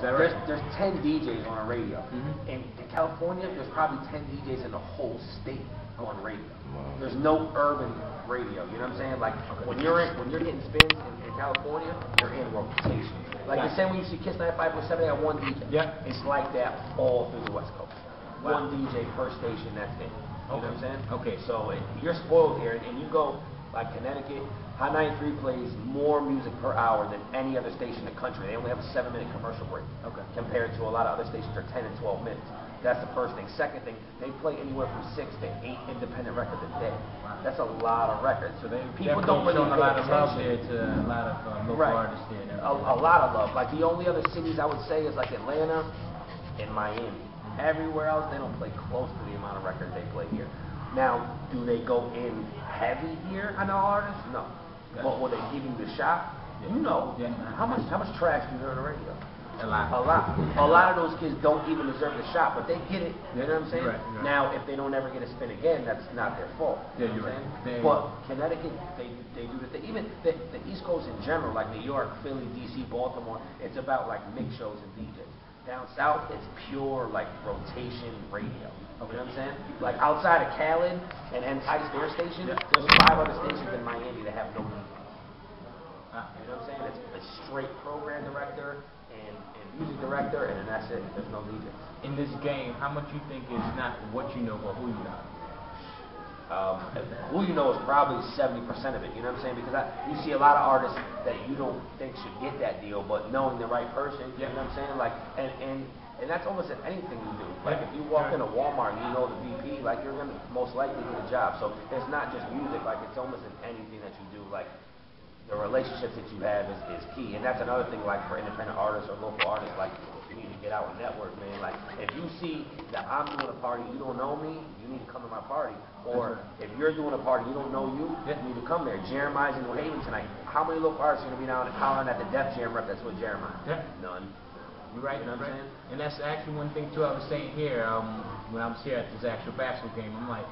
that right? There's 10 DJs on a radio. In California, there's probably 10 DJs in the whole state on radio. Wow. There's no urban radio. You know what I'm saying? Like when you're getting spins in California, you're in rotation. Like the same when you see Kiss 95.7, they have one DJ. Yeah. It's like that all through the West Coast. One DJ per station. That's it. You know what I'm saying? Okay. So you're spoiled here, and you go like Connecticut. Hot 93 plays more music per hour than any other station in the country. They only have a 7-minute commercial break. Okay. Compared to a lot of other stations are 10 and 12 minutes. That's the first thing. Second thing, they play anywhere from 6 to 8 independent records a day. Wow. That's a lot of records. So they people don't really showing a lot of love there to a lot of local artists there. A lot of love. Like the only other cities I would say is like Atlanta and Miami. Everywhere else, they don't play close to the amount of records they play here. Now, do they go in heavy here on the artists? No. But will they give you the shot? Yeah. You know. Yeah. How much trash do you hear on the radio? A lot. A lot. A lot of those kids don't even deserve the shot, but they get it. You know what I'm saying? Right. Now, if they don't ever get a spin again, that's not their fault. Yeah, you're right. But Connecticut, they do the thing. Even the East Coast in general, like New York, Philly, DC, Baltimore, it's about like mix shows and DJs. Down south, it's pure like rotation radio. You know what I'm saying? Like outside of Khaled and Ice Their station, there's 5 other stations in Miami that have no DJ. You know what I'm saying? It's a straight program director and music director, and then that's it. There's no DJ. In this game, how much you think is not what you know, but who you know? Who you know is probably 70% of it. You know what I'm saying? Because you see a lot of artists that you don't think should get that deal, but knowing the right person, you know what I'm saying? Like and that's almost in anything you do. Like if you walk into Walmart and you know the VP, like you're gonna most likely get a job. So it's not just music. Like it's almost in anything that you do. Like the relationships that you have is key. And that's another thing. Like for independent artists or local artists, like you need to get out and network, man. Like if you see that I'm doing a party, you don't know me, you need to come to my party. Or if you're doing a party, you don't know you need to come there. Jeremiah's in New Haven tonight. How many local artists are gonna be down and hollering at the Def Jam rep that's with Jeremiah? Yeah. None. You're right, you know what I'm saying? And that's actually one thing too I was saying here, when I was here at this actual basketball game, I'm like,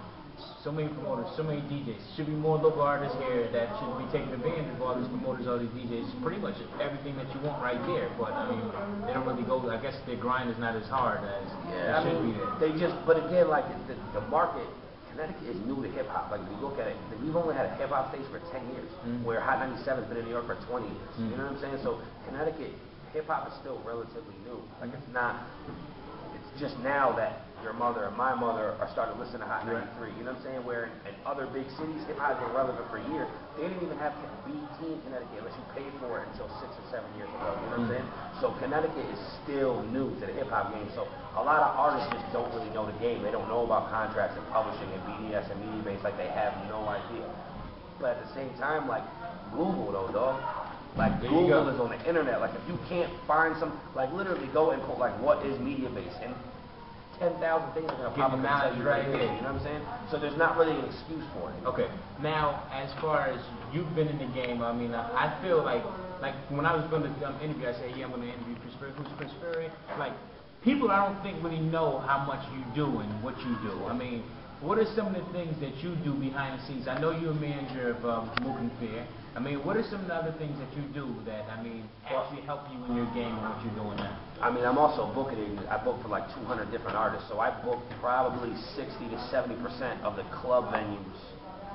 so many promoters, so many DJs, should be more local artists here that should be taking advantage of all these promoters, all these DJs, pretty much everything that you want right there, but I mean, they don't really go, I guess their grind is not as hard as it should be there. They just, but again, like the market, Connecticut is new to hip hop. Like if you look at it, we've only had a hip hop station for 10 years, where Hot 97 has been in New York for 20 years. You know what I'm saying? So Connecticut, hip hop is still relatively new. Like it's not, it's just now that your mother and my mother are starting to listen to Hot 93. You know what I'm saying? Where in other big cities, hip hop has been relevant for years. They didn't even have BET in Connecticut unless you paid for it until 6 or 7 years ago. You know what I'm saying? So Connecticut is still new to the hip hop game. So a lot of artists just don't really know the game. They don't know about contracts and publishing and BDS and media base. Like they have no idea. But at the same time, like Google though, dog. Like Google is on the internet. Like if you can't find some, like literally go and put like what is media base, and 10,000 things are gonna pop up and tell you right here. You know what I'm saying? So there's not really an excuse for it. Okay. Now, as far as you've been in the game, I mean, I feel like when I was going to interview, I said, yeah, I'm going to interview Chris Perry. Who's Chris Perry? Like people, I don't think really know how much you do and what you do. I mean, what are some of the things that you do behind the scenes? I know you're a manager of Mook and Fair. I mean, what are some of the other things that you do that, I mean, actually help you in your game and what you're doing now? I mean, I'm also a booking agent. I book for like 200 different artists, so I book probably 60 to 70% of the club venues.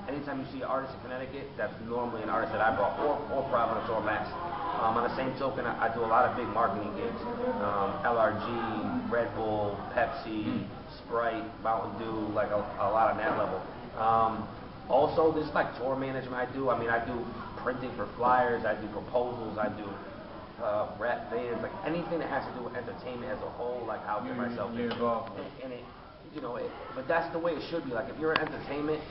Anytime you see an artist in Connecticut, that's normally an artist that I brought, or Providence or Max. On the same token, I do a lot of big marketing gigs. LRG, Red Bull, Pepsi, Sprite, Mountain Dew, like a lot on that level. Also, this is like tour management I do. I mean, I do printing for flyers, I do proposals, I do rap bands, like anything that has to do with entertainment as a whole, like I'll get myself involved. And it, you know, but that's the way it should be. Like if you're in entertainment,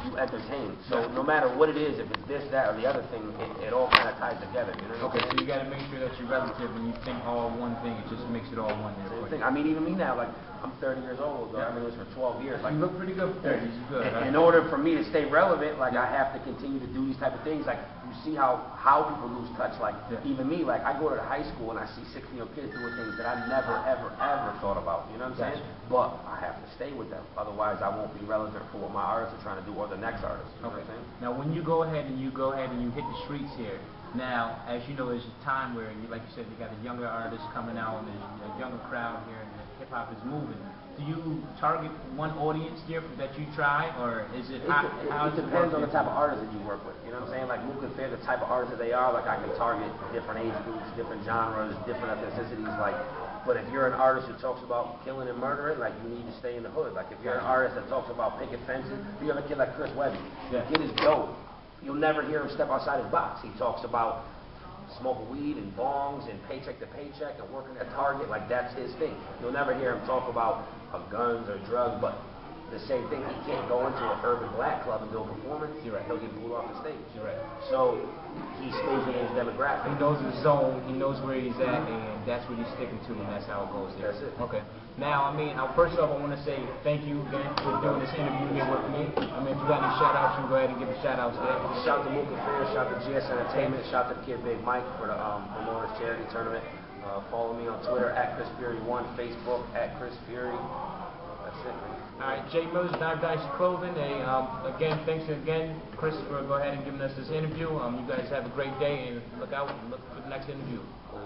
you entertain. So no matter what it is, if it's this, that, or the other thing, it all kind of ties together. You know what I'm saying? So you got to make sure that you're relative and you think all one thing. It just makes it all one thing. I mean, even me now, like I'm 30 years old. I've been doing this for 12 years. Like you look pretty good for 30. You're good. In order for me to stay relevant, like I have to continue to do these type of things. Like you see how people lose touch. Like even me, like I go to the high school and I see 16-year-old kids doing things that I never, ever, ever thought about. You know what I'm saying? But I have to stay with them. Otherwise, I won't be relevant for what my artists are trying to do or the next artist. You know what I'm saying? Now, when you go ahead and you hit the streets here, Now, as you know, there's a time where, like you said, you got the younger artists coming out, and there's a younger crowd here, and hip hop is moving. Do you target one audience here that you try, or is it how it depends on the type of artist that you work with. You know what I'm saying? Like Mook and Fair, the type of artists that they are, like I can target different age groups, different genres, different ethnicities. Like, but if you're an artist who talks about killing and murdering, like you need to stay in the hood. Like if you're an artist that talks about picket fences, you have a kid like Chris Webby. The kid is dope. You'll never hear him step outside his box. He talks about smoking weed and bongs and paycheck to paycheck and working at Target. Like that's his thing. You'll never hear him talk about guns or drugs, but the same thing. He can't go into an urban black club and do a performance. You're right. He'll get booed off the stage. You're right. So he stays in his demographic. He knows his zone. He knows where he's at, and that's what he's sticking to, and that's how it goes there. That's it. Okay. Now, I mean, first off, I want to say thank you again for doing this interview here with me. I mean, if you got any shout-outs, you can go ahead and give the shout-outs there. Shout out to Mook and Fair, shout out to GS Entertainment, shout out to the kid Big Mike for the promoters charity tournament. Follow me on Twitter at Chris Fury1, Facebook at Chris Fury. That's it, man. All right, Jay Mills, Dynasty Clothing. Hey, again, thanks again, Chris, for go ahead and giving us this interview. You guys have a great day, and look out and look for the next interview. Cool.